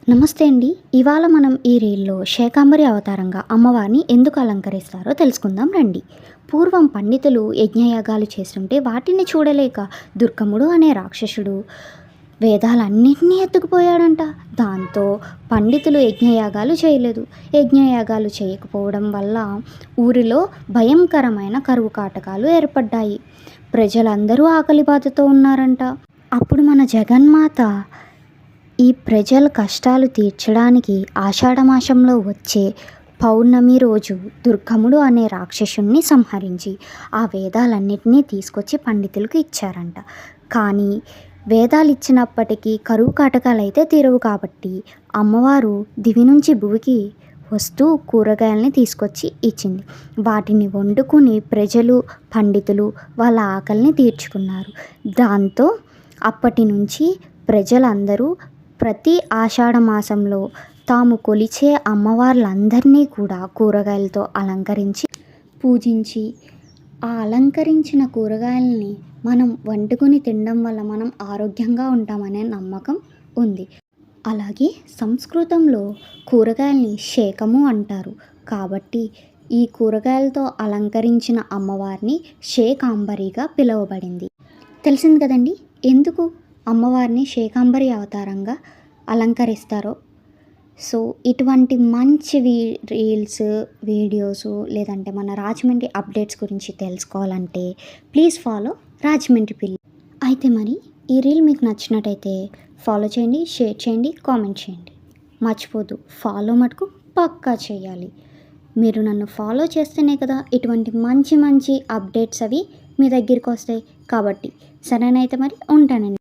నమస్తే అండి. ఇవాళ మనం ఈ రీల్‌లో శాకంబరి అవతారంగా అమ్మవారిని ఎందుకు అలంకరిస్తారో తెలుసుకుందాం రండి. పూర్వం పండితులు యజ్ఞయాగాలు చేస్తుంటే వాటిని చూడలేక దుర్గముడు అనే రాక్షసుడు వేదాలన్నింటినీ ఎత్తుకుపోయాడంట. దాంతో పండితులు యజ్ఞయాగాలు చేయలేదు. యజ్ఞయాగాలు చేయకపోవడం వల్ల ఊరిలో భయంకరమైన కరువు కాటకాలు ఏర్పడ్డాయి. ప్రజలందరూ ఆకలి బాధతో ఉన్నారంట. అప్పుడు మన జగన్మాత ఈ ప్రజల కష్టాలు తీర్చడానికి ఆషాఢమాసంలో వచ్చే పౌర్ణమి రోజు దుర్గముడు అనే రాక్షసుణ్ణి సంహరించి ఆ వేదాలన్నిటినీ తీసుకొచ్చి పండితులకు ఇచ్చారంట. కానీ వేదాలు ఇచ్చినప్పటికీ కరువు కాటకాలు అయితే తీరవు కాబట్టి అమ్మవారు దివి నుంచి భూమికి వస్తూ కూరగాయలని తీసుకొచ్చి ఇచ్చింది. వాటిని వండుకుని ప్రజలు పండితులు వాళ్ళ ఆకలిని తీర్చుకున్నారు. దాంతో అప్పటి నుంచి ప్రజలందరూ ప్రతి ఆషాఢ మాసంలో తాము కొలిచే అమ్మవార్లందరినీ కూడా కూరగాయలతో అలంకరించి పూజించి ఆ అలంకరించిన కూరగాయలని మనం వండుకొని తినడం వల్ల మనం ఆరోగ్యంగా ఉంటామనే నమ్మకం ఉంది. అలాగే సంస్కృతంలో కూరగాయల్ని శేకము అంటారు. కాబట్టి ఈ కూరగాయలతో అలంకరించిన అమ్మవారిని శాకంబరిగా పిలువబడింది. తెలిసింది కదండి ఎందుకు అమ్మవారిని శాకంబరి అవతారంగా అలంకరిస్తారో. సో ఇటువంటి మంచి రీల్స్ వీడియోస్ లేదంటే మన రాజమండ్రి అప్డేట్స్ గురించి తెలుసుకోవాలంటే ప్లీజ్ ఫాలో రాజమండ్రి పిల్లి. అయితే మరి ఈ రీల్ మీకు నచ్చినట్టయితే ఫాలో చేయండి, షేర్ చేయండి, కామెంట్ చేయండి. మర్చిపోద్దు ఫాలో మటుకు పక్కా చేయాలి. మీరు నన్ను ఫాలో చేస్తేనే కదా ఇటువంటి మంచి మంచి అప్డేట్స్ అవి మీ దగ్గరికి వస్తాయి. కాబట్టి సరేనైతే మరి ఉంటానండి.